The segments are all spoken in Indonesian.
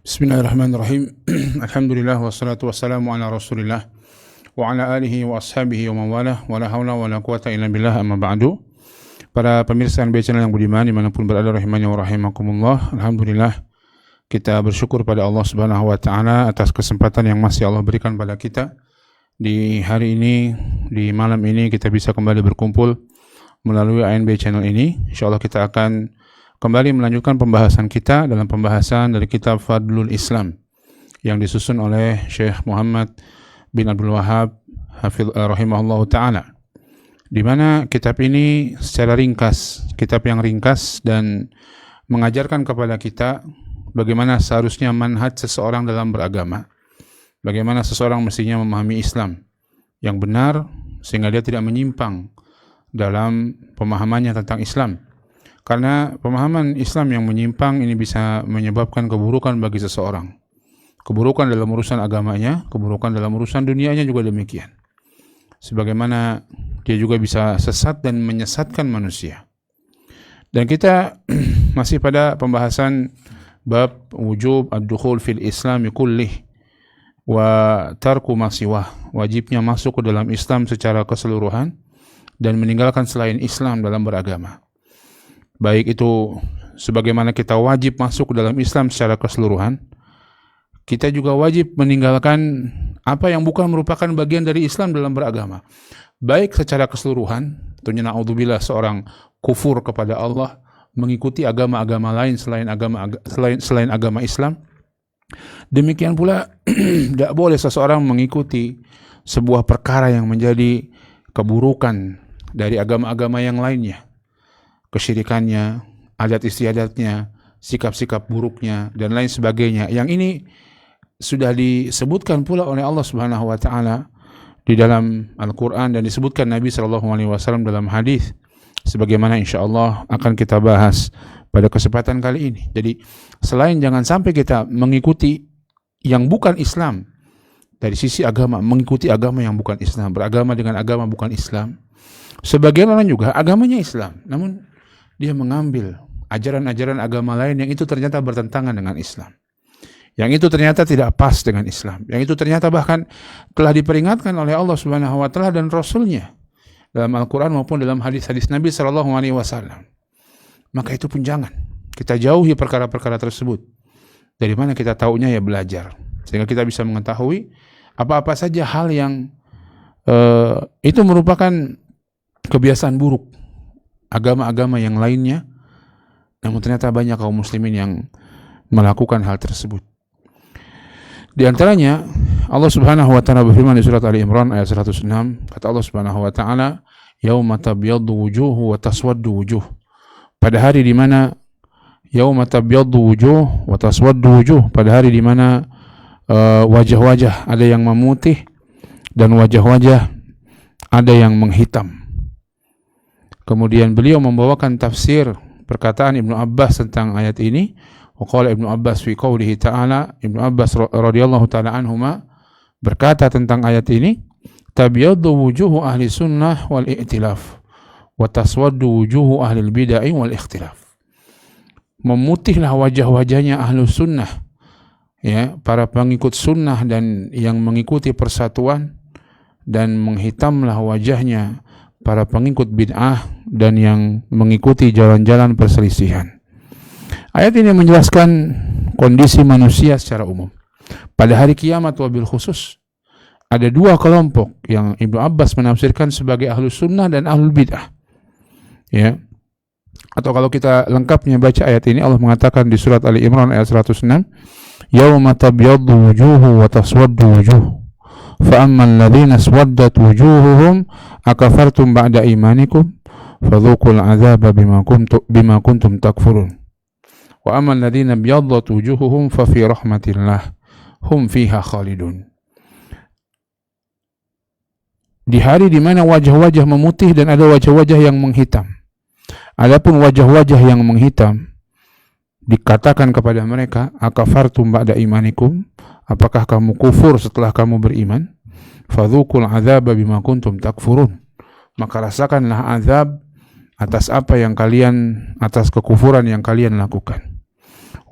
Bismillahirrahmanirrahim. Alhamdulillah wassalatu wassalamu ala Rasulillah wa ala alihi wa ashabihi wa mawalah wa la haula wa la quwata illa billah amma ba'du. Para pemirsa NB Channel yang budiman dimanapun berada rahimani wa rahimakumullah. Alhamdulillah kita bersyukur pada Allah Subhanahu wa taala atas kesempatan yang masih Allah berikan pada kita. Di hari ini, di malam ini kita bisa kembali berkumpul melalui ANB Channel ini. Insyaallah kita akan kembali melanjutkan pembahasan kita dalam pembahasan dari kitab Fadlul Islam yang disusun oleh Syekh Muhammad bin Abdul Wahhab rahimahullah ta'ala, di mana kitab ini secara ringkas, kitab yang ringkas dan mengajarkan kepada kita bagaimana seharusnya manhaj seseorang dalam beragama, bagaimana seseorang mestinya memahami Islam yang benar sehingga dia tidak menyimpang dalam pemahamannya tentang Islam. Karena pemahaman Islam yang menyimpang ini bisa menyebabkan keburukan bagi seseorang. Keburukan dalam urusan agamanya, keburukan dalam urusan dunianya juga demikian. Sebagaimana dia juga bisa sesat dan menyesatkan manusia. Dan kita masih pada pembahasan bab wujub ad-dukhul fil islami kullih wa tarku ma siwah, wajibnya masuk ke dalam Islam secara keseluruhan dan meninggalkan selain Islam dalam beragama. Baik itu sebagaimana kita wajib masuk ke dalam Islam secara keseluruhan, kita juga wajib meninggalkan apa yang bukan merupakan bagian dari Islam dalam beragama. Baik secara keseluruhan, tentunya naudzubillah seorang kufur kepada Allah, mengikuti agama-agama lain selain agama Islam. Demikian pula tidak boleh seseorang mengikuti sebuah perkara yang menjadi keburukan dari agama-agama yang lainnya. Kesyirikannya, adat istiadatnya, sikap-sikap buruknya, dan lain sebagainya. Yang ini sudah disebutkan pula oleh Allah Subhanahu wa taala di dalam Al-Qur'an dan disebutkan Nabi sallallahu alaihi wasallam dalam hadis, sebagaimana insyaallah akan kita bahas pada kesempatan kali ini. Jadi, selain jangan sampai kita mengikuti yang bukan Islam dari sisi agama, mengikuti agama yang bukan Islam, beragama dengan agama bukan Islam. Sebagian orang juga agamanya Islam, namun dia mengambil ajaran-ajaran agama lain yang itu ternyata bertentangan dengan Islam, yang itu ternyata tidak pas dengan Islam, yang itu ternyata bahkan telah diperingatkan oleh Allah Subhanahu wa taala dan Rasulnya dalam Al-Quran maupun dalam hadis-hadis Nabi sallallahu alaihi wasallam. Maka itu pun jangan kita jauhi perkara-perkara tersebut. Dari mana kita taunya? Ya belajar, sehingga kita bisa mengetahui apa-apa saja hal yang itu merupakan kebiasaan buruk agama-agama yang lainnya, namun ternyata banyak kaum muslimin yang melakukan hal tersebut. Di antaranya Allah Subhanahu wa taala berfirman di surat Ali Imran ayat 106, kata Allah Subhanahu wa taala, yauma tabyaddu wujuh wa taswaddu wujuh. Pada hari di mana yauma tabyaddu wujuh wa taswaddu wujuh, pada hari di mana wajah-wajah ada yang memutih dan wajah-wajah ada yang menghitam. Kemudian beliau membawakan tafsir perkataan Ibnu Abbas tentang ayat ini. Waqala Ibnu Abbas fi qoulihi ta'ala, Ibnu Abbas radhiyallahu ta'ala anhuma berkata tentang ayat ini, tabyaddu wujuhu ahli sunnah wal i'tilaf wa taswaddu wujuhu ahli bid'ah wal ikhtilaf. Memutihlah wajah-wajahnya ahli sunnah, ya, para pengikut sunnah dan yang mengikuti persatuan, dan menghitamlah wajahnya para pengikut bid'ah dan yang mengikuti jalan-jalan perselisihan. Ayat ini menjelaskan kondisi manusia secara umum. Pada hari kiamat wabil khusus, ada dua kelompok yang Ibnu Abbas menafsirkan sebagai ahlus sunnah dan ahlul bid'ah. Ya. Atau kalau kita lengkapnya baca ayat ini, Allah mengatakan di surat Ali Imran ayat 106, yauma tabyaddu wujuhu wa taswaddu wujuh. فَأَمَّا الَّذِينَ اسْوَدَّتْ وُجُوهُهُمْ أَكَفَرْتُمْ بَعْدَ إِيمَانِكُمْ فَذُوقُوا الْعَذَابَ بِمَا كُنْتُمْ تَكْفُرُونَ وَأَمَّا الَّذِينَ ابْيَضَّتْ وُجُوهُهُمْ فَفِي رَحْمَةِ اللَّهِ هُمْ فِيهَا خَالِدُونَ. Di hari di mana wajah-wajah memutih dan ada wajah-wajah yang menghitam. Adapun wajah-wajah yang menghitam, dikatakan kepada mereka, akafartum ba'da imanikum, apakah kamu kufur setelah kamu beriman? Fadzuqul adzaba bima kuntum takfurun. Maka rasakanlah azab atas apa yang kalian, atas kekufuran yang kalian lakukan.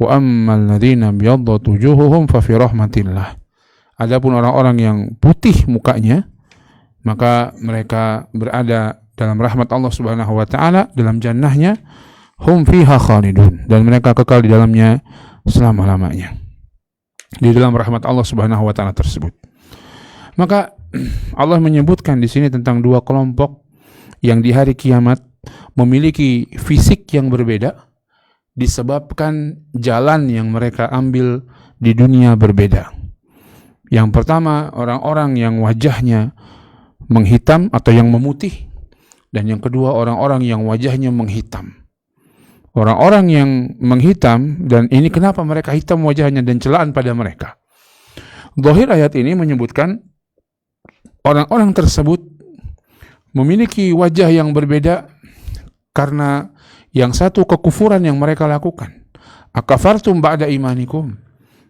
Wa ammal ladzina biyaddat wujuhuhum fa fi rahmatillah. Adapun orang-orang yang putih mukanya, maka mereka berada dalam rahmat Allah Subhanahu wa taala, dalam jannahnya, hum fiha khalidun, dan mereka kekal di dalamnya selama-lamanya, di dalam rahmat Allah Subhanahu wa taala tersebut. Maka Allah menyebutkan di sini tentang dua kelompok yang di hari kiamat memiliki fisik yang berbeda disebabkan jalan yang mereka ambil di dunia berbeda. Yang pertama, orang-orang yang wajahnya menghitam atau yang memutih, dan yang kedua, orang-orang yang wajahnya menghitam. Orang-orang yang menghitam, dan ini kenapa mereka hitam wajahnya dan celaan pada mereka. Zahir ayat ini menyebutkan orang-orang tersebut memiliki wajah yang berbeda karena yang satu kekufuran yang mereka lakukan. Akafartum ba'da imanikum?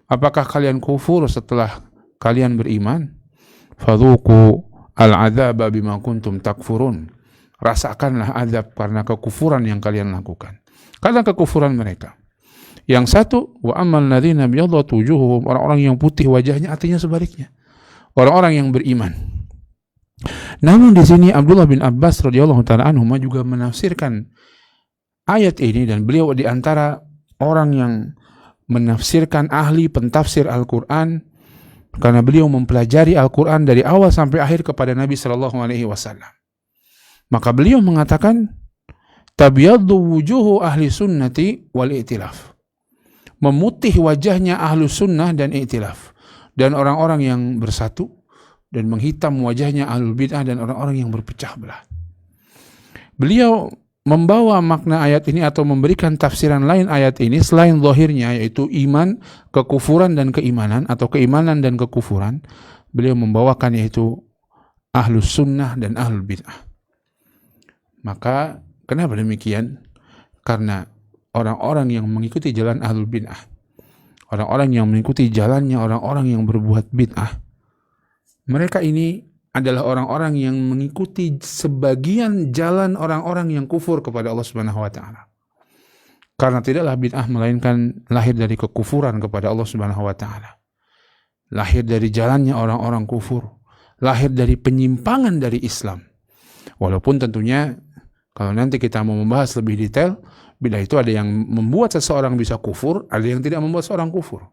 Apakah kalian kufur setelah kalian beriman? Fadhuku al-'adzaba bima kuntum takfurun. Rasakanlah azab karena kekufuran yang kalian lakukan. Karena kekufuran mereka. Yang satu, wa ammal ladzina biyaddat wujuhuhum, orang-orang yang putih wajahnya, artinya sebaliknya. Orang-orang yang beriman. Namun di sini Abdullah bin Abbas radhiyallahu taala anhuma juga menafsirkan ayat ini, dan beliau di antara orang yang menafsirkan, ahli pentafsir Al-Qur'an, karena beliau mempelajari Al-Qur'an dari awal sampai akhir kepada Nabi sallallahu alaihi wasallam. Maka beliau mengatakan tabyaddu wujuhu ahli sunnati wal i'tilaf. Memutih wajahnya ahlu sunnah dan i'tilaf, dan orang-orang yang bersatu, dan menghitam wajahnya ahlul bid'ah dan orang-orang yang berpecah belah. Beliau membawa makna ayat ini atau memberikan tafsiran lain ayat ini selain zahirnya, yaitu iman, kekufuran dan keimanan, atau keimanan dan kekufuran. Beliau membawakan yaitu ahlus sunnah dan ahlul bid'ah. Maka kenapa demikian? Karena orang-orang yang mengikuti jalan ahlul bid'ah, orang-orang yang mengikuti jalannya orang-orang yang berbuat bid'ah, mereka ini adalah orang-orang yang mengikuti sebagian jalan orang-orang yang kufur kepada Allah Subhanahu wa taala. Karena tidaklah bid'ah melainkan lahir dari kekufuran kepada Allah Subhanahu wa taala. Lahir dari jalannya orang-orang kufur, lahir dari penyimpangan dari Islam. Walaupun tentunya kalau nanti kita mau membahas lebih detail, bid'ah itu ada yang membuat seseorang bisa kufur, ada yang tidak membuat seorang kufur.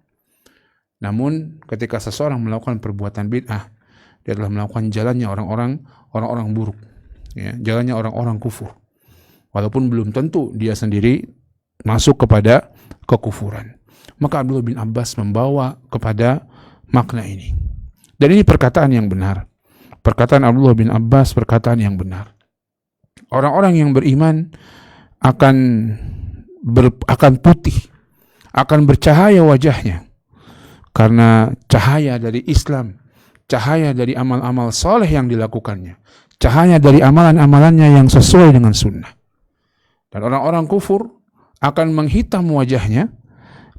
Namun ketika seseorang melakukan perbuatan bid'ah, dia adalah melakukan jalannya orang-orang buruk, ya, jalannya orang-orang kufur. Walaupun belum tentu dia sendiri masuk kepada kekufuran. Maka Abdullah bin Abbas membawa kepada makna ini. Dan ini perkataan yang benar. Perkataan Abdullah bin Abbas perkataan yang benar. Orang-orang yang beriman akan putih, akan bercahaya wajahnya, karena cahaya dari Islam, cahaya dari amal-amal soleh yang dilakukannya, cahaya dari amalan-amalannya yang sesuai dengan sunnah. Dan orang-orang kufur akan menghitam wajahnya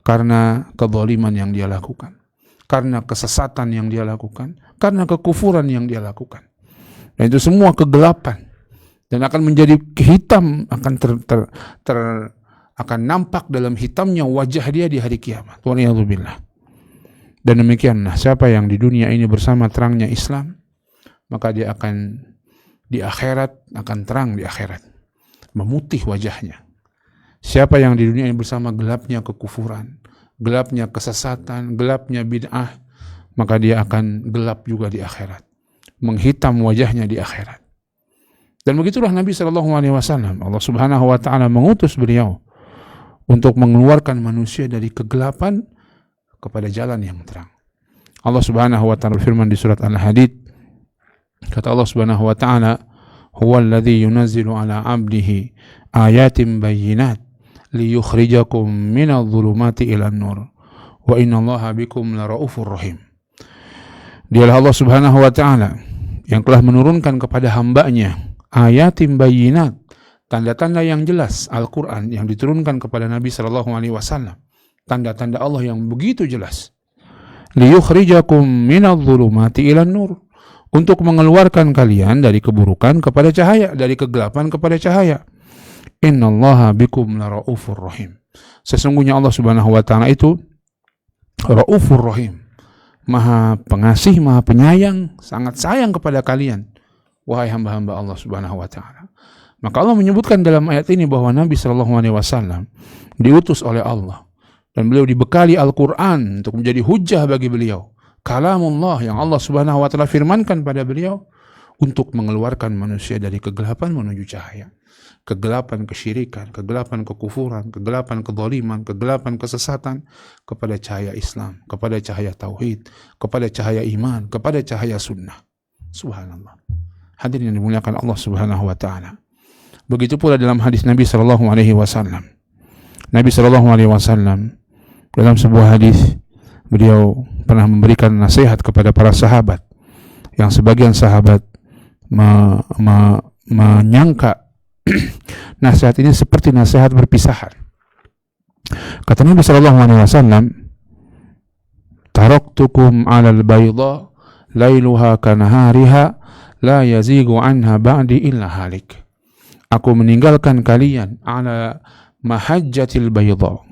karena kezaliman yang dia lakukan, karena kesesatan yang dia lakukan, karena kekufuran yang dia lakukan. Dan itu semua kegelapan, dan akan menjadi hitam, akan akan nampak dalam hitamnya wajah dia di hari kiamat. Waliyadzubillah. Dan demikianlah siapa yang di dunia ini bersama terangnya Islam, maka dia akan di akhirat akan terang di akhirat, memutih wajahnya. Siapa yang di dunia ini bersama gelapnya kekufuran, gelapnya kesesatan, gelapnya bid'ah, maka dia akan gelap juga di akhirat, menghitam wajahnya di akhirat. Dan begitulah Nabi SAW, Allah Subhanahu wa taala mengutus beliau untuk mengeluarkan manusia dari kegelapan kepada jalan yang terang. Allah Subhanahu wa taala berfirman di surat Al-Hadid, kata Allah Subhanahu wa taala, "Huwal ladzi yunazzilu 'ala 'abdihi ayatin bayyinat liyukhrijakum minadh dhulumati ilan nur wa innallaha bikum laraufur rahim." Dialah Allah Subhanahu wa taala yang telah menurunkan kepada hambanya ayatin bayyinat, tanda-tanda yang jelas, Al-Quran yang diturunkan kepada Nabi SAW, tanda-tanda Allah yang begitu jelas. Liyukhrijakum minadh-dhulumati ilan nur, untuk mengeluarkan kalian dari keburukan kepada cahaya, dari kegelapan kepada cahaya. Innallaha bikum laraufur rahim. Sesungguhnya Allah Subhanahu wa taala itu Raufur Rahim, Maha Pengasih, Maha Penyayang, sangat sayang kepada kalian, wahai hamba-hamba Allah Subhanahu wa taala. Maka Allah menyebutkan dalam ayat ini bahwa Nabi sallallahu alaihi wasallam diutus oleh Allah dan beliau dibekali Al-Qur'an untuk menjadi hujjah bagi beliau. Kalamullah yang Allah Subhanahu wa taala firmankan pada beliau untuk mengeluarkan manusia dari kegelapan menuju cahaya. Kegelapan kesyirikan, kegelapan kekufuran, kegelapan kezaliman, kegelapan kesesatan, kepada cahaya Islam, kepada cahaya tauhid, kepada cahaya iman, kepada cahaya sunnah. Subhanallah. Hadirin yang dimuliakan Allah Subhanahu wa taala. Begitu pula dalam hadis Nabi sallallahu alaihi wasallam. Nabi sallallahu alaihi wasallam dalam sebuah hadis beliau pernah memberikan nasihat kepada para sahabat, yang sebagian sahabat menyangka nasihat ini seperti nasihat berpisahan. Kata Nabi sallallahu alaihi wasallam, "Taraktukum 'alal bayda lailuha kanahariha la yazigu anha ba'di illa halik." Aku meninggalkan kalian ala mahajjatil bayda,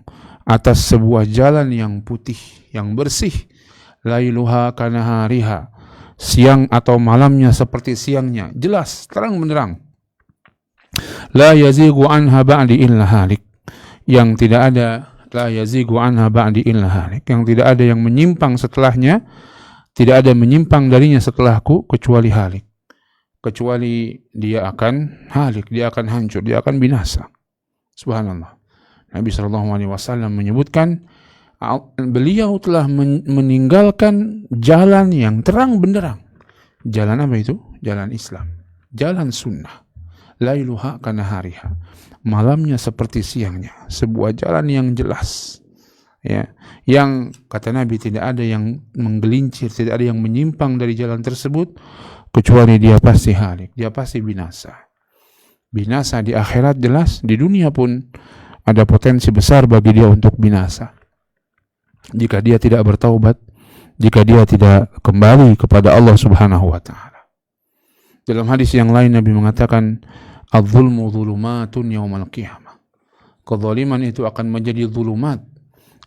atas sebuah jalan yang putih, yang bersih, lailuha kanahariha, siang atau malamnya seperti siangnya, jelas, terang benderang. La yazigu anha ba'di illa halik, yang tidak ada, la yazigu anha ba'di illa halik, yang tidak ada yang menyimpang setelahnya, tidak ada menyimpang darinya setelahku kecuali halik, kecuali dia akan halik, dia akan hancur, dia akan binasa. Subhanallah. Nabi SAW menyebutkan beliau telah meninggalkan jalan yang terang benderang. Jalan apa itu? Jalan Islam, jalan sunnah. Lailuha kanahariha, malamnya seperti siangnya, sebuah jalan yang jelas, ya, yang kata Nabi tidak ada yang menggelincir, tidak ada yang menyimpang dari jalan tersebut kecuali dia pasti halik, dia pasti binasa. Binasa di akhirat jelas, di dunia pun ada potensi besar bagi dia untuk binasa jika dia tidak bertaubat, jika dia tidak kembali kepada Allah Subhanahu wa taala. Dalam hadis yang lain Nabi mengatakan, "Adz-dzulmu dzulumatun yaumal qiyamah." Kezaliman itu akan menjadi zulumat,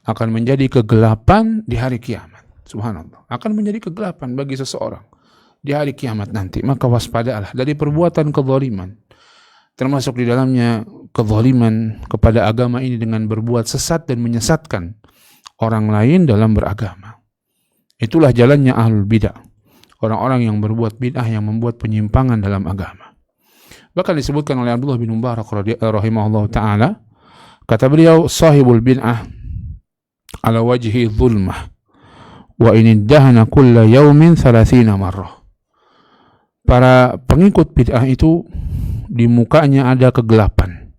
akan menjadi kegelapan di hari kiamat. Subhanallah. Akan menjadi kegelapan bagi seseorang di hari kiamat nanti. Maka waspadalah dari perbuatan kezaliman. Termasuk di dalamnya kezaliman kepada agama ini dengan berbuat sesat dan menyesatkan orang lain dalam beragama. Itulah jalannya ahlul bidah. Orang-orang yang berbuat bid'ah, yang membuat penyimpangan dalam agama. Bahkan disebutkan oleh Abdullah bin Mubarak rahimahullah ta'ala, kata beliau, "Sahibul bid'ah ala wajhi zulmah wa iniddahana kulla yawmin 30 marrah." Para pengikut bid'ah itu di mukanya ada kegelapan,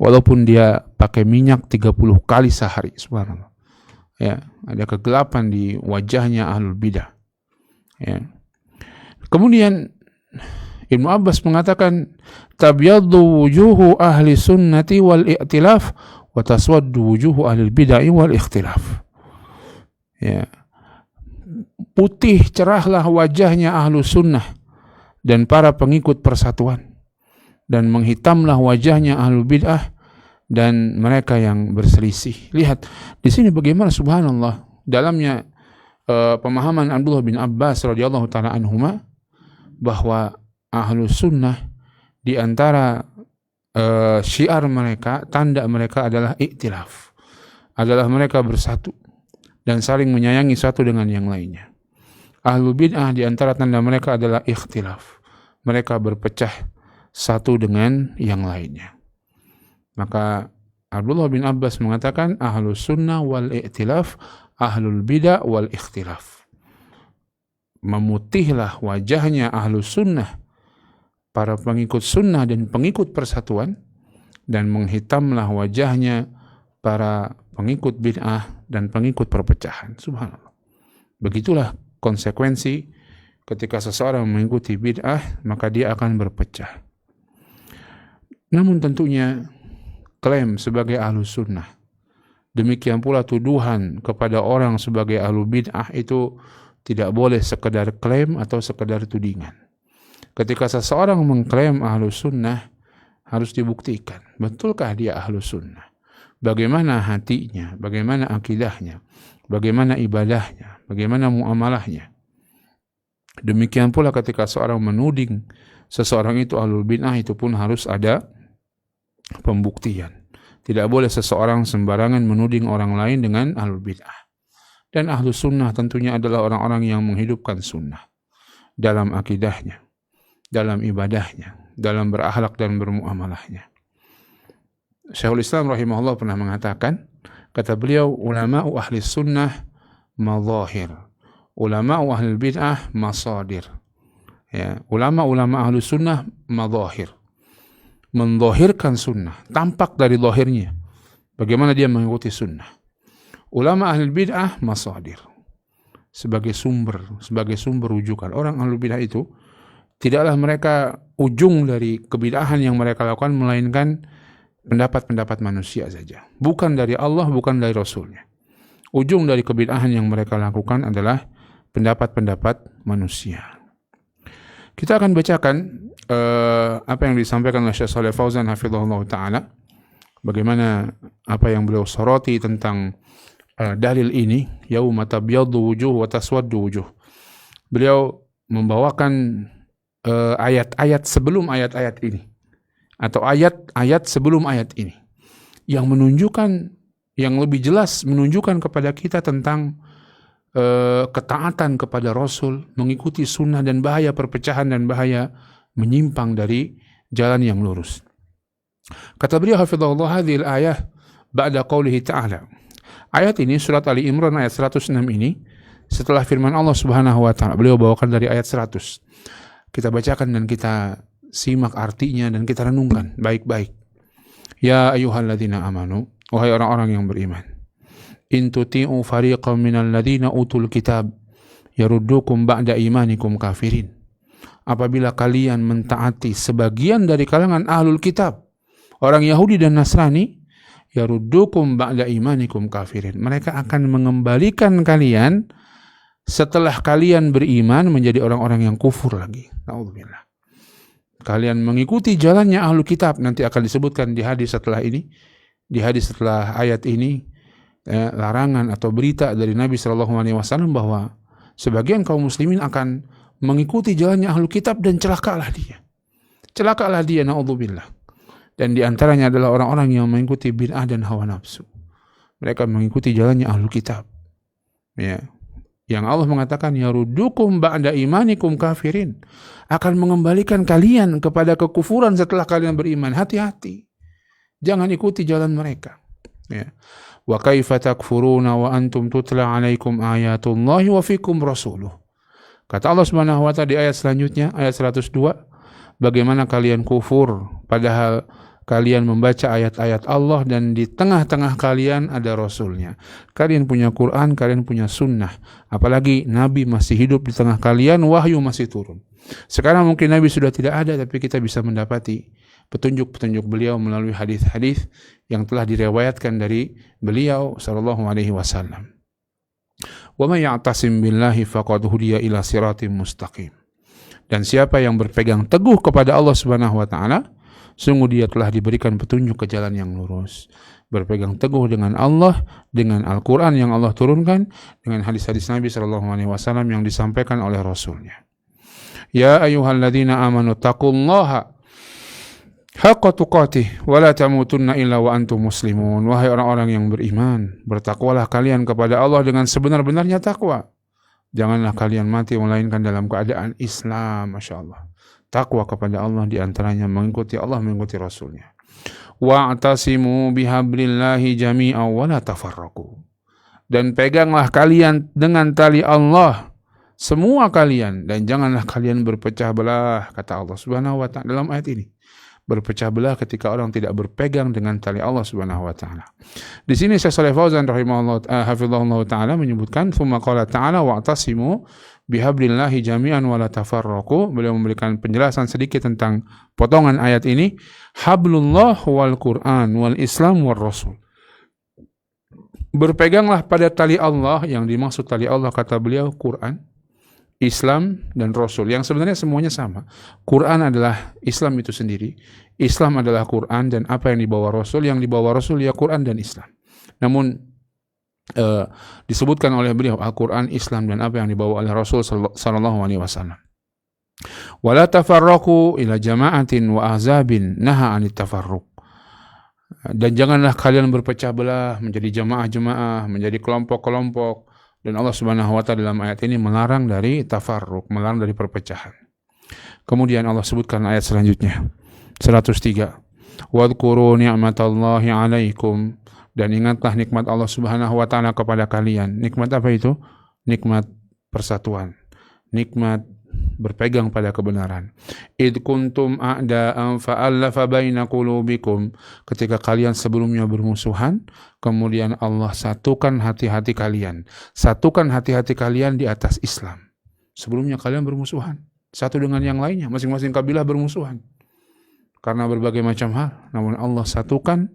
walaupun dia pakai minyak 30 kali sehari. Subhanallah. Ya, ada kegelapan di wajahnya ahlul bidah. Ya. Kemudian Ibnu Abbas mengatakan, "Tabyaddu wujuhu ahli sunnati wal i'tilaf wa taswaddu wujuhu ahli bid'ah wal ikhtilaf." Ya. Putih cerahlah wajahnya ahlu sunnah dan para pengikut persatuan, dan menghitamlah wajahnya ahlu bid'ah dan mereka yang berselisih. Lihat di sini bagaimana subhanallah dalamnya pemahaman Abdullah bin Abbas radhiyallahu taala anhuma, bahwa ahlu sunnah di antara syiar mereka, tanda mereka adalah iktilaf, adalah mereka bersatu dan saling menyayangi satu dengan yang lainnya. Ahlu bid'ah di antara tanda mereka adalah ikhtilaf, mereka berpecah satu dengan yang lainnya. Maka Abdullah bin Abbas mengatakan ahlu sunnah wal iktilaf, ahlul bid'ah wal ikhtilaf. Memutihlah wajahnya ahlu sunnah, para pengikut sunnah dan pengikut persatuan, dan menghitamlah wajahnya para pengikut bid'ah dan pengikut perpecahan. Subhanallah. Begitulah konsekuensi ketika seseorang mengikuti bid'ah, maka dia akan berpecah. Namun tentunya klaim sebagai ahlu sunnah, demikian pula tuduhan kepada orang sebagai ahlu bid'ah itu tidak boleh sekedar klaim atau sekedar tudingan. Ketika seseorang mengklaim ahlu sunnah, harus dibuktikan, betulkah dia ahlu sunnah? bagaimana hatinya, bagaimana akidahnya, bagaimana ibadahnya, bagaimana muamalahnya. Demikian pula ketika seorang menuding seseorang itu ahlul bid'ah, itu pun harus ada pembuktian. Tidak boleh seseorang sembarangan menuding orang lain dengan ahlul bid'ah. Dan ahlus sunnah tentunya adalah orang-orang yang menghidupkan sunnah dalam akidahnya, dalam ibadahnya, dalam berakhlak dan bermuamalahnya. Syekhul Islam rahimahullah pernah mengatakan, kata beliau, ulama'u ahli sunnah mazahir, ulama'u ahli bid'ah masadir. Ya, ulama-ulama ahli sunnah mazahir, menzahirkan sunnah, tampak dari zahirnya bagaimana dia mengikuti sunnah. Ulama ahli bid'ah masadir, sebagai sumber rujukan. Orang ahli bid'ah itu tidaklah mereka ujung dari kebid'ahan yang mereka lakukan, melainkan pendapat-pendapat manusia saja, bukan dari Allah, bukan dari Rasulnya. Ujung dari kebid'ahan yang mereka lakukan adalah pendapat-pendapat manusia. Kita akan bacakan apa yang disampaikan oleh Syekh Shalih Fauzan hafizahullah ta'ala, bagaimana apa yang beliau soroti tentang dalil ini, yauma tabyaddu wujuh wa taswaddu wujuh. Beliau membawakan ayat-ayat sebelum ayat-ayat ini, atau ayat-ayat sebelum ayat ini, yang menunjukkan, yang lebih jelas menunjukkan kepada kita tentang ketaatan kepada Rasul, mengikuti sunnah, dan bahaya perpecahan dan bahaya menyimpang dari jalan yang lurus. Kata beliau hafizahullah, hadhil ayah ba'da qawlihi ta'ala. Ayat ini, surat Ali Imran ayat 106 ini, setelah firman Allah Subhanahu wa ta'ala, beliau bawakan dari ayat 100. Kita bacakan dan kita simak artinya dan kita renungkan baik-baik. Ya ayyuhalladzina amanu, wahai orang-orang yang beriman, in tuti'u fariqan minal ladzina utul kitab yaruddukum ba'da imanikum kafirin. Apabila kalian mentaati sebagian dari kalangan ahlul kitab, orang Yahudi dan Nasrani, yaruddukum ba'da imanikum kafirin, mereka akan mengembalikan kalian setelah kalian beriman menjadi orang-orang yang kufur lagi. Na'udzubillah. Kalian mengikuti jalannya ahlul kitab, nanti akan disebutkan di hadis setelah ini, di hadis setelah ayat ini, larangan atau berita dari Nabi SAW bahwa sebagian kaum muslimin akan mengikuti jalannya ahlul kitab, dan celakalah dia, na'udzubillah. Dan di antaranya adalah orang-orang yang mengikuti bid'ah dan hawa nafsu. Mereka mengikuti jalannya ahlul kitab. Ya. Yang Allah mengatakan, yaruddukum ba'da imanikum kafirin, akan mengembalikan kalian kepada kekufuran setelah kalian beriman. Hati-hati, jangan ikuti jalan mereka. Ya. Wa kaifa takfuruna wa antum tutla alaikum ayatullahi wa fikum rasuluh. Kata Allah Subhanahu wa ta'ala di ayat selanjutnya, ayat 102, bagaimana kalian kufur padahal kalian membaca ayat-ayat Allah dan di tengah-tengah kalian ada Rasulnya. Kalian punya Quran, kalian punya sunnah. Apalagi Nabi masih hidup di tengah kalian, wahyu masih turun. Sekarang mungkin Nabi sudah tidak ada, tapi kita bisa mendapati petunjuk-petunjuk beliau melalui hadis-hadis yang telah diriwayatkan dari beliau sallallahu alaihi wasallam. Wa may ya'tasim billahi faqad hudiya ila siratim mustaqim. Dan siapa yang berpegang teguh kepada Allah Subhanahu wa ta'ala, sungguh dia telah diberikan petunjuk ke jalan yang lurus. Berpegang teguh dengan Allah, dengan Al-Quran yang Allah turunkan, dengan hadis-hadis Nabi SAW yang disampaikan oleh Rasulnya. Ya ayyuhalladzina amanu taqullaha haqqa tuqatih wa la tamutunna illa wa antum muslimun. Wahai orang-orang yang beriman, bertakwalah kalian kepada Allah dengan sebenar-benarnya takwa. Janganlah kalian mati melainkan dalam keadaan Islam. Masya Allah. Takwa kepada Allah diantaranya mengikuti Allah, mengikuti Rasulnya. Wa'tasimu bihablillahi jami'an wa la tafarraqu. Dan peganglah kalian dengan tali Allah, semua kalian, dan janganlah kalian berpecah belah, kata Allah Subhanahu wa ta'ala dalam ayat ini. Berpecah belah ketika orang tidak berpegang dengan tali Allah Subhanahu wa ta'ala. Di sini Syekh Shalih Fauzan rahimahullah hafizahullah ta'ala menyebutkan, "Tsumma qala ta'ala wa'tasimu bihablillahi jami'an wa la tafarraqu." Beliau memberikan penjelasan sedikit tentang potongan ayat ini, hablullah wal Qur'an wal Islam wal Rasul. Berpeganglah pada tali Allah, yang dimaksud tali Allah kata beliau Quran, Islam dan Rasul, yang sebenarnya semuanya sama. Quran adalah Islam itu sendiri, Islam adalah Quran, dan apa yang dibawa Rasul ya Quran dan Islam. Namun disebutkan oleh beliau Al-Quran, Islam, dan apa yang dibawa oleh Rasul sallallahu alaihi wasallam. Wala tafarraqu ila jama'atin wa ahzabin naha 'anit tafarruq. Dan janganlah kalian berpecah belah menjadi jamaah-jamaah, menjadi kelompok-kelompok. Dan Allah Subhanahu wa taala dalam ayat ini melarang dari tafarruq, melarang dari perpecahan. Kemudian Allah sebutkan ayat selanjutnya, 103. Wadhkuru ni'matallahi 'alaikum, dan ingatlah nikmat Allah Subhanahu wa taala kepada kalian. Nikmat apa itu? Nikmat persatuan, nikmat berpegang pada kebenaran. Id kuntum a'da'an fa'allafa baina qulubikum, ketika kalian sebelumnya bermusuhan, kemudian Allah satukan hati-hati kalian. Satukan hati-hati kalian di atas Islam. Sebelumnya kalian bermusuhan, satu dengan yang lainnya, masing-masing kabilah bermusuhan karena berbagai macam hal. Namun Allah satukan,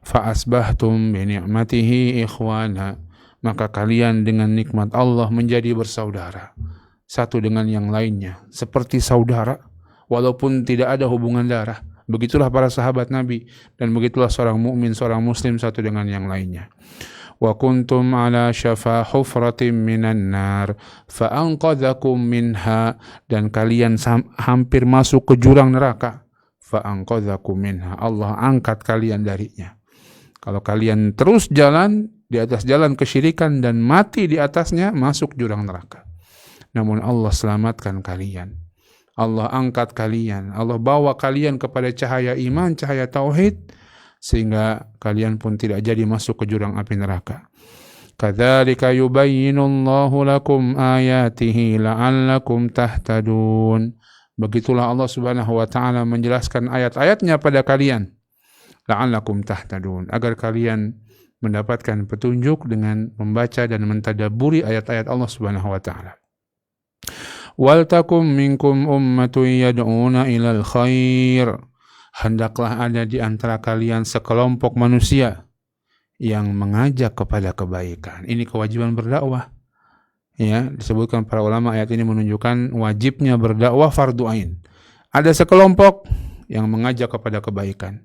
fa'asbahtum bi ni'matihi ikhwana, maka kalian dengan nikmat Allah menjadi bersaudara, satu dengan yang lainnya, seperti saudara, walaupun tidak ada hubungan darah. Begitulah para sahabat Nabi, dan begitulah seorang mukmin, seorang muslim, satu dengan yang lainnya. Wa kuntum ala syafa hufratin minan nar fa anqadhakum minha, dan kalian hampir masuk ke jurang neraka. Fa anqadhakum minha, Allah angkat kalian darinya. Kalau kalian terus jalan di atas jalan kesyirikan dan mati di atasnya, masuk jurang neraka. Namun Allah selamatkan kalian, Allah angkat kalian, Allah bawa kalian kepada cahaya iman, cahaya tauhid, sehingga kalian pun tidak jadi masuk ke jurang api neraka. Kadzalika yubayyinullahu lakum ayatihi la'allakum tahtadun. Begitulah Allah Subhanahu wa taala menjelaskan ayat-ayatnya pada kalian, la'allakum tahtadun, agar kalian mendapatkan petunjuk dengan membaca dan mentadabburi ayat-ayat Allah Subhanahu wa taala. Wal takum minkum ummatun yad'una ilal khair, hendaklah ada di antara kalian sekelompok manusia yang mengajak kepada kebaikan. Ini kewajiban berdakwah. Ya, disebutkan para ulama, ayat ini menunjukkan wajibnya berdakwah fardu ain. Ada sekelompok yang mengajak kepada kebaikan.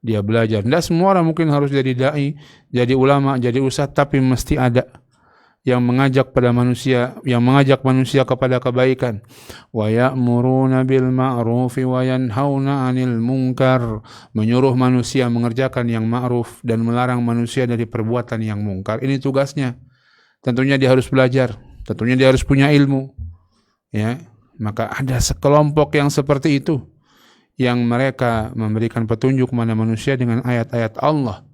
Dia belajar. Tidak semua orang mungkin harus jadi dai, jadi ulama, jadi ustadz, tapi mesti ada yang mengajak pada manusia, yang mengajak manusia kepada kebaikan. Wa ya'muruna bil ma'rufi wa yanhauna 'anil munkar, menyuruh manusia mengerjakan yang ma'ruf dan melarang manusia dari perbuatan yang mungkar. Ini tugasnya. Tentunya dia harus belajar, tentunya dia harus punya ilmu. Ya, maka ada sekelompok yang seperti itu, yang mereka memberikan petunjuk kepada manusia dengan ayat-ayat Allah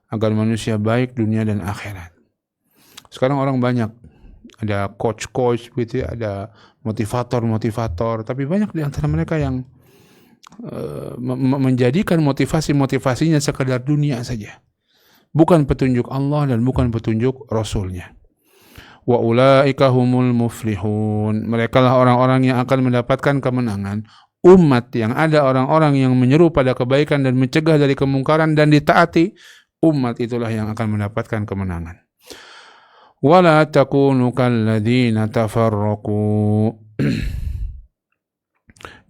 agar manusia baik dunia dan akhirat. Sekarang orang banyak, ada coach-coach gitu ya, ada motivator-motivator, tapi banyak di antara mereka yang menjadikan motivasinya sekedar dunia saja, bukan petunjuk Allah dan bukan petunjuk Rasulnya. Wa ulaika humul muflihun, mereka lah orang-orang yang akan mendapatkan kemenangan. Umat yang ada orang-orang yang menyeru pada kebaikan dan mencegah dari kemungkaran dan ditaati, umat itulah yang akan mendapatkan kemenangan. Wala takunu kalladzina tafarraqu,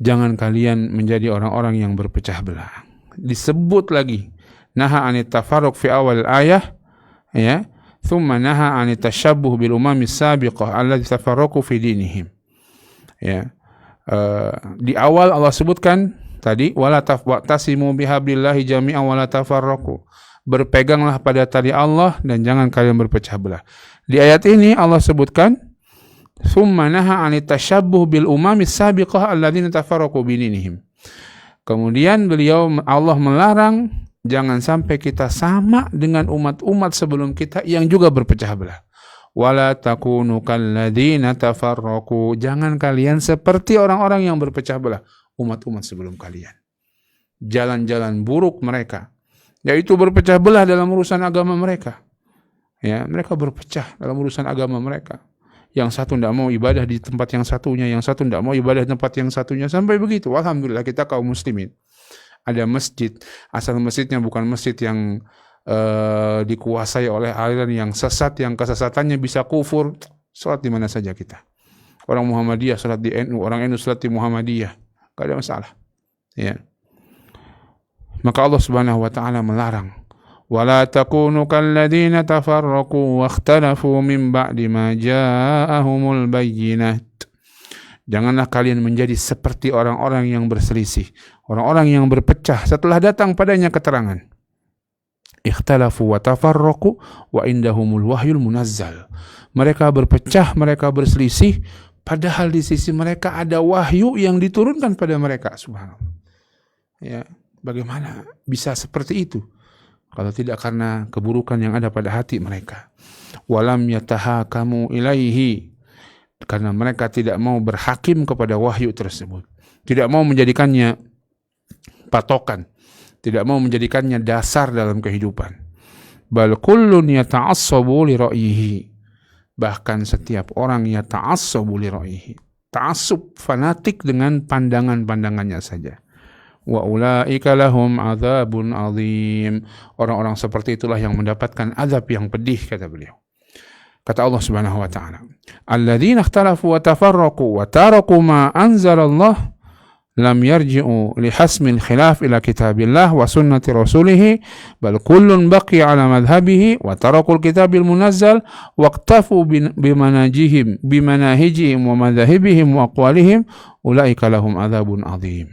jangan kalian menjadi orang-orang yang berpecah belah. Disebut lagi naha anit tafarruq fi awal ayah, ya, thumma naha anit tashabbuh bil umamis sabiqah alladzina tafarraqu fi dinihim. Ya. Di awal Allah sebutkan tadi wala tasimu bihablillahi jami'an wala tafarraqu, berpeganglah pada tali Allah dan jangan kalian berpecah belah. Di ayat ini Allah sebutkan summa naha anit tashabbuh bil umamis sabiqah alladzina tafarraqu bininihim. Kemudian Allah melarang jangan sampai kita sama dengan umat-umat sebelum kita yang juga berpecah belah. Wala takunu kalladzina tafarraqu, jangan kalian seperti orang-orang yang berpecah belah, umat-umat sebelum kalian. Jalan-jalan buruk mereka, yaitu berpecah belah dalam urusan agama mereka. Ya, mereka berpecah dalam urusan agama mereka. Yang satu tidak mau ibadah di tempat yang satunya, yang satu tidak mau ibadah di tempat yang satunya, sampai begitu. Alhamdulillah kita kaum muslimin ada masjid, asal masjidnya bukan masjid yang dikuasai oleh aliran yang sesat, yang kesesatannya bisa kufur. Salat di mana saja kita. Orang Muhammadiyah salat di NU, orang NU salat di Muhammadiyah, enggak ada masalah. Ya. Maka Allah Subhanahu wa taala melarang, wala takunu kalladzina tafarraqu wakhtalafu min ba'di ma ja'ahumul bayyinat. Janganlah kalian menjadi seperti orang-orang yang berselisih, orang-orang yang berpecah setelah datang padanya keterangan. Ikhtalafu wa tafarraqu wa indahumul wahyul munazzal. Mereka berpecah, mereka berselisih, padahal di sisi mereka ada wahyu yang diturunkan pada mereka. Subhanallah. Ya, bagaimana bisa seperti itu? Kalau tidak karena keburukan yang ada pada hati mereka. Walam yatahakamu ilaihi, karena mereka tidak mau berhakim kepada wahyu tersebut, tidak mau menjadikannya patokan, tidak mau menjadikannya dasar dalam kehidupan. Bal kullun yata'assabu li ra'yihi, bahkan setiap orang yata'assabu li ra'yihi, ta'assub, fanatik dengan pandangan-pandangannya saja. Wa ulaika lahum adzabun azim, orang-orang seperti itulah yang mendapatkan azab yang pedih, kata beliau. Kata Allah Subhanahu wa taala, alladzina ikhtalafu wa tafarraqu wa taraku ma anzalallah lam yarji'u li hasmil khilaf ila kitabillah wa sunnati rasulih bal kullun baqiya ala madhhabihi wa tarakul kitabil munazzal waqtafu bimanahijihim wa madhahibihim wa aqwalihim ulaika lahum adzabun azim.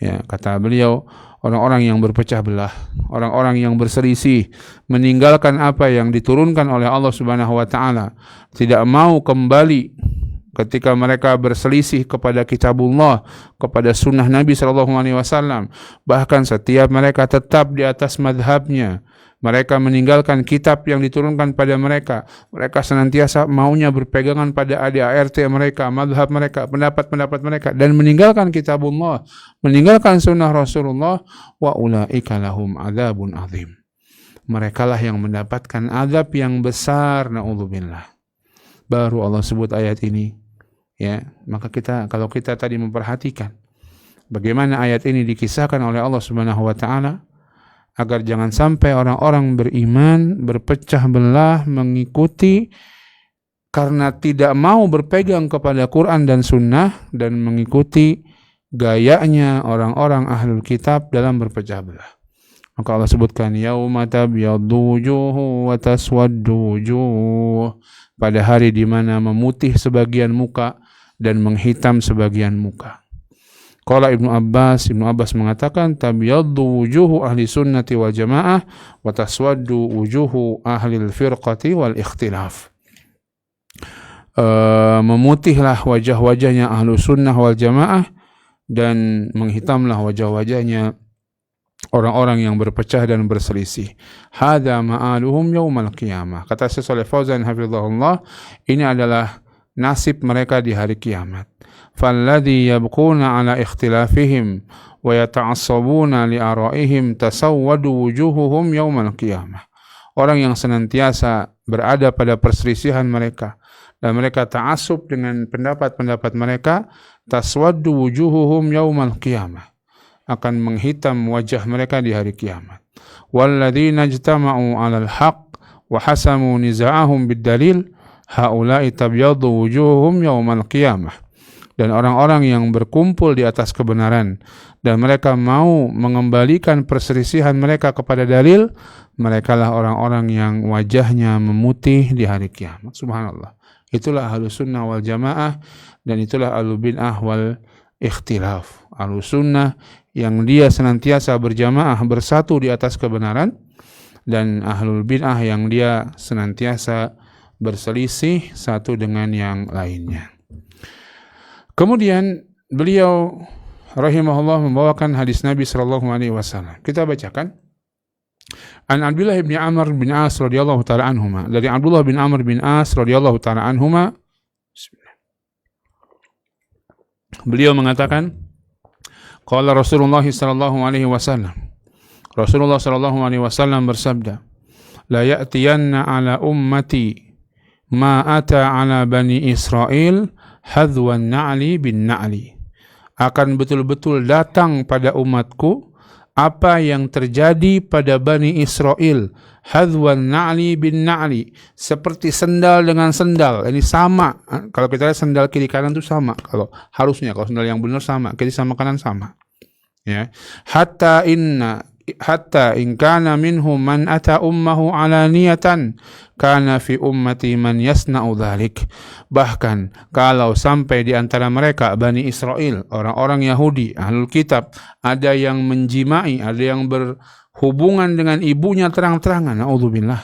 Ya, kata beliau, orang-orang yang berpecah belah, orang-orang yang berselisih, meninggalkan apa yang diturunkan oleh Allah Subhanahu wa taala, tidak mau kembali ketika mereka berselisih kepada kitabullah, kepada sunnah Nabi SAW. Bahkan setiap mereka tetap di atas madhabnya, mereka meninggalkan kitab yang diturunkan pada mereka. Mereka senantiasa maunya berpegangan pada ADART mereka, madhab mereka, pendapat-pendapat mereka, dan meninggalkan kitabullah, meninggalkan sunnah Rasulullah. Wa ulaika lahum adzabun azim. Mereka lah yang mendapatkan azab yang besar, na'udzubillah. Baru Allah sebut ayat ini. Ya, maka kalau kita tadi memperhatikan bagaimana ayat ini dikisahkan oleh Allah Subhanahu wa taala, agar jangan sampai orang-orang beriman berpecah belah mengikuti karena tidak mau berpegang kepada Quran dan Sunnah dan mengikuti gayanya orang-orang ahlul kitab dalam berpecah belah. Maka Allah sebutkan yauma tabyaddu wujuhu wa taswaddu wujuh, pada hari di mana memutih sebagian muka dan menghitam sebagian muka. Qala Ibnu Abbas mengatakan tabyaddu wujuhu ahli sunnati wal jamaah wa taswaddu wujuhu ahli al-firqati wal ikhtilaf. Memutihlah wajah-wajahnya ahlu sunnah wal jamaah dan menghitamlah wajah-wajahnya orang-orang yang berpecah dan berselisih. Hadza ma'aluhum yaumal qiyamah. Kata Syekh Shalih Fauzan hafizahullah, ini adalah nasib mereka di hari kiamat. فالذي يبقون على اختلافهم ويتعصبون لآرائهم تسود وجوههم يوم القيامة. Orang yang senantiasa berada pada perselisihan mereka dan mereka ta'assub dengan pendapat-pendapat mereka, taswaddu wujuhuhum yaumal qiyamah, akan menghitam wajah mereka di hari kiamat. Walladzina ijtama'u 'alal haqq wa hasamu niza'ahum bid-dalil haula'i tabyaddu wujuhuhum yaumal qiyamah. Dan orang-orang yang berkumpul di atas kebenaran dan mereka mau mengembalikan perselisihan mereka kepada dalil, merekalah orang-orang yang wajahnya memutih di hari kiamat. Subhanallah. Itulah ahlus sunnah wal jamaah, dan itulah ahlul bid'ah wal ikhtilaf. Ahlus sunnah yang dia senantiasa berjamaah bersatu di atas kebenaran, dan ahlul bid'ah yang dia senantiasa berselisih satu dengan yang lainnya. Kemudian beliau rahimahullah membawakan hadis Nabi sallallahu alaihi wasallam. Kita bacakan. An Abdullah bin Amr bin As radhiyallahu taala anhuma. Dari Abdullah bin Amr bin As radhiyallahu taala anhuma, beliau mengatakan, qala Rasulullah sallallahu alaihi wasallam. Rasulullah sallallahu alaihi wasallam bersabda, la ya'tiyanna ala ummati ma ata ala bani Israel hadwan na'li bin na'li. Akan betul-betul datang pada umatku apa yang terjadi pada Bani Israel, hadwan na'li bin na'li, seperti sendal dengan sendal. Ini sama. Kalau kita lihat sendal kiri kanan itu sama. Kalau sendal yang benar sama, kiri sama kanan sama. Ya. Hatta in kana minhum man ata ummahu alaniyatan kana fi ummati man yasna'u dhalik. Bahkan kalau sampai di antara mereka Bani Israel, orang-orang Yahudi, Ahlul Kitab, ada yang menjimai, ada yang berhubungan dengan ibunya terang-terangan, naudzubillah,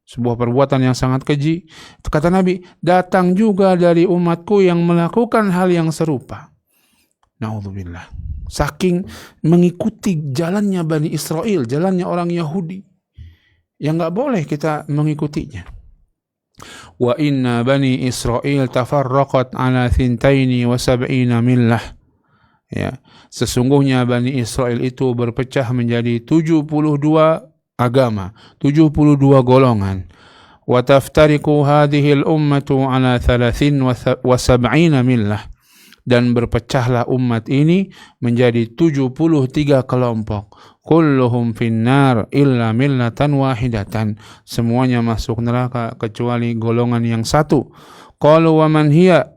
sebuah perbuatan yang sangat keji. Kata Nabi, datang juga dari umatku yang melakukan hal yang serupa. Naudzubillah. Saking mengikuti jalannya Bani Israel, jalannya orang Yahudi, yang nggak boleh kita mengikutinya. Wa inna Bani Israel tafarraqat ala 72 millah. Ya, sesungguhnya Bani Israel itu berpecah menjadi 72 agama, 72 golongan. Wa taftariqu hadhihi al-ummatu ala 73 millah. Dan berpecahlah umat ini menjadi 73 kelompok. Kulluhum finnar illa millatan wahidatan. Semuanya masuk neraka kecuali golongan yang satu. Qalu wa man hiya?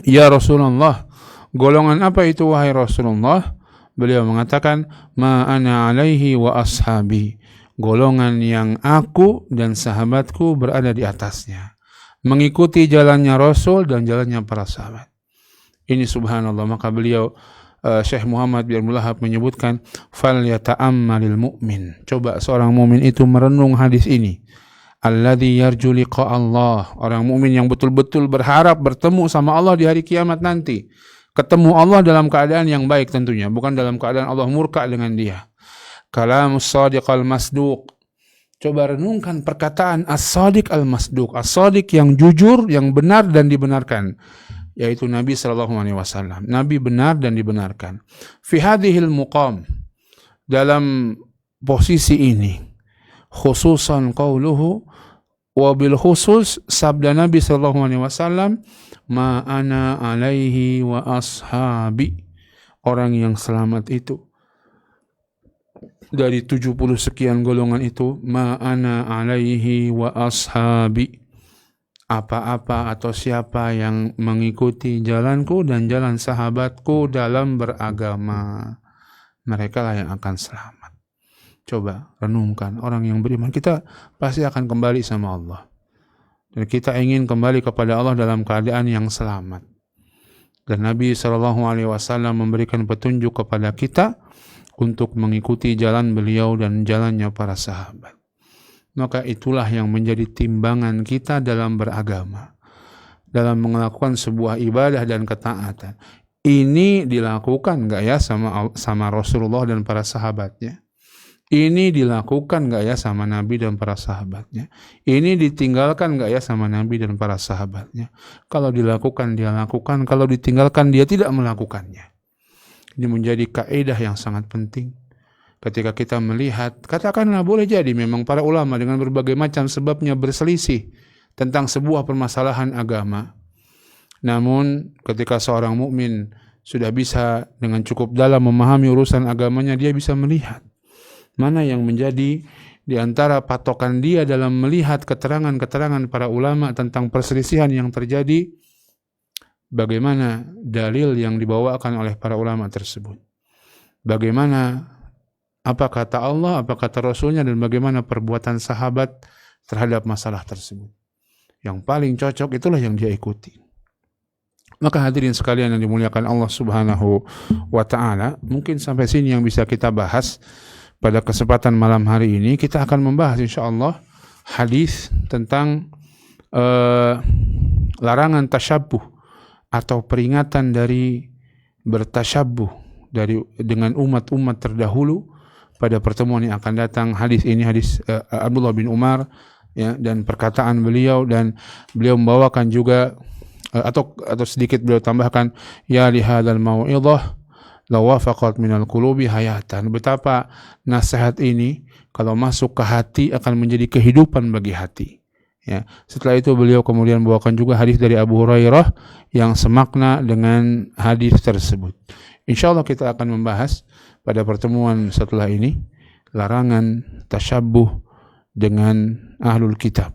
Ya Rasulullah, golongan apa itu wahai Rasulullah? Beliau mengatakan, ma ana alaihi wa ashabi. Golongan yang aku dan sahabatku berada di atasnya. Mengikuti jalannya Rasul dan jalannya para sahabat. Ini subhanallah, maka beliau Syekh Muhammad bin Abdul Wahhab menyebutkan fal yata'ammalil mu'min. Coba seorang mukmin itu merenung hadis ini. Alladzi yarju liqa Allah. Orang mukmin yang betul-betul berharap bertemu sama Allah di hari kiamat nanti. Ketemu Allah dalam keadaan yang baik tentunya, bukan dalam keadaan Allah murka dengan dia. Kalamus shadiq al-masduq. Coba renungkan perkataan as-shadiq al-masduq. As-shadiq yang jujur, yang benar dan dibenarkan, yaitu Nabi SAW. Nabi benar dan dibenarkan. Fi hadhil muqam, dalam posisi ini, khususan qauluhu, wa bil khusus sabda Nabi SAW, ma ana alaihi wa ashabi. Orang yang selamat itu dari 70 sekian golongan itu, ma ana alaihi wa ashabi. Apa-apa atau siapa yang mengikuti jalanku dan jalan sahabatku dalam beragama, mereka lah yang akan selamat. Coba renungkan, orang yang beriman, kita pasti akan kembali sama Allah. Dan kita ingin kembali kepada Allah dalam keadaan yang selamat. Dan Nabi SAW memberikan petunjuk kepada kita untuk mengikuti jalan beliau dan jalannya para sahabat. Maka itulah yang menjadi timbangan kita dalam beragama, dalam melakukan sebuah ibadah dan ketaatan. Ini dilakukan nggak ya sama Rasulullah dan para sahabatnya? Ini dilakukan nggak ya sama Nabi dan para sahabatnya? Ini ditinggalkan nggak ya sama Nabi dan para sahabatnya? Kalau dilakukan dia lakukan, kalau ditinggalkan dia tidak melakukannya. Ini menjadi kaidah yang sangat penting. Ketika kita melihat, katakanlah boleh jadi memang para ulama dengan berbagai macam sebabnya berselisih tentang sebuah permasalahan agama. Namun ketika seorang mukmin sudah bisa dengan cukup dalam memahami urusan agamanya, dia bisa melihat mana yang menjadi di antara patokan dia dalam melihat keterangan-keterangan para ulama tentang perselisihan yang terjadi, bagaimana dalil yang dibawakan oleh para ulama tersebut. Bagaimana apa kata Allah, apa kata Rasulnya, dan bagaimana perbuatan sahabat terhadap masalah tersebut. Yang paling cocok itulah yang dia ikuti. Maka hadirin sekalian yang dimuliakan Allah Subhanahu wa Ta'ala, mungkin sampai sini yang bisa kita bahas pada kesempatan malam hari ini. Kita akan membahas insyaAllah hadis tentang larangan tasyabuh atau peringatan dari bertasyabuh dengan umat-umat terdahulu. Pada pertemuan yang akan datang, hadis ini hadis Abdullah bin Umar, ya, dan perkataan beliau, dan beliau membawakan juga atau sedikit beliau tambahkan, ya lihadzal mau'izah lawafaqat minal qulubi hayatan. Betapa nasihat ini kalau masuk ke hati akan menjadi kehidupan bagi hati. Ya. Setelah itu beliau kemudian bawakan juga hadis dari Abu Hurairah yang semakna dengan hadis tersebut. Insyaallah kita akan membahas pada pertemuan setelah ini larangan tasyabbuh dengan ahlul kitab,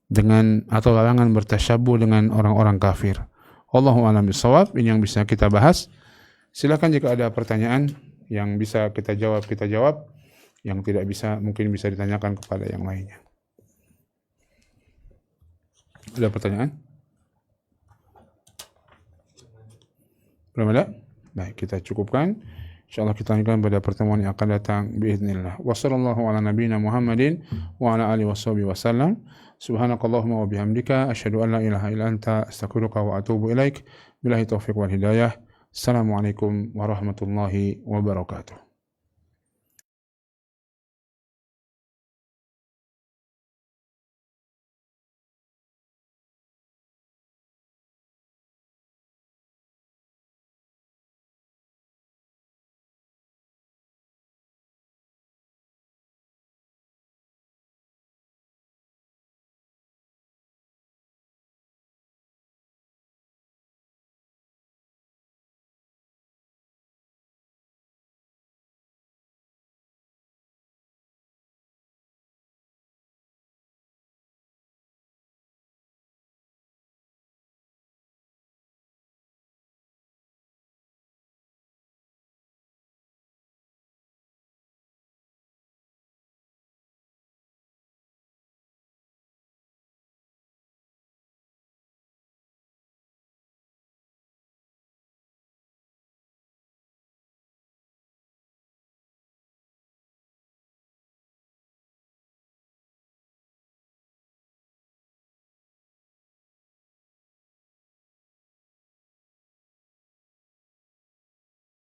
dengan atau larangan bertasyabuh dengan orang-orang kafir. Wallahu a'lam bishawab. Ini yang bisa kita bahas. Silakan jika ada pertanyaan yang bisa kita jawab, yang tidak bisa mungkin bisa ditanyakan kepada yang lainnya. Ada pertanyaan? Belum ada? Baik, kita cukupkan. InsyaAllah kita lanjutkan pada pertemuan yang akan datang biiznillah. Wassallallahu ala nabiyyina Muhammadin wa ala alihi washabihi wasallam. Subhanakallahumma wa bihamdika asyhadu an la ilaha illa anta astaghfiruka wa atubu ilaik. Billahi taufiq wal hidayah. Assalamualaikum warahmatullahi wabarakatuh.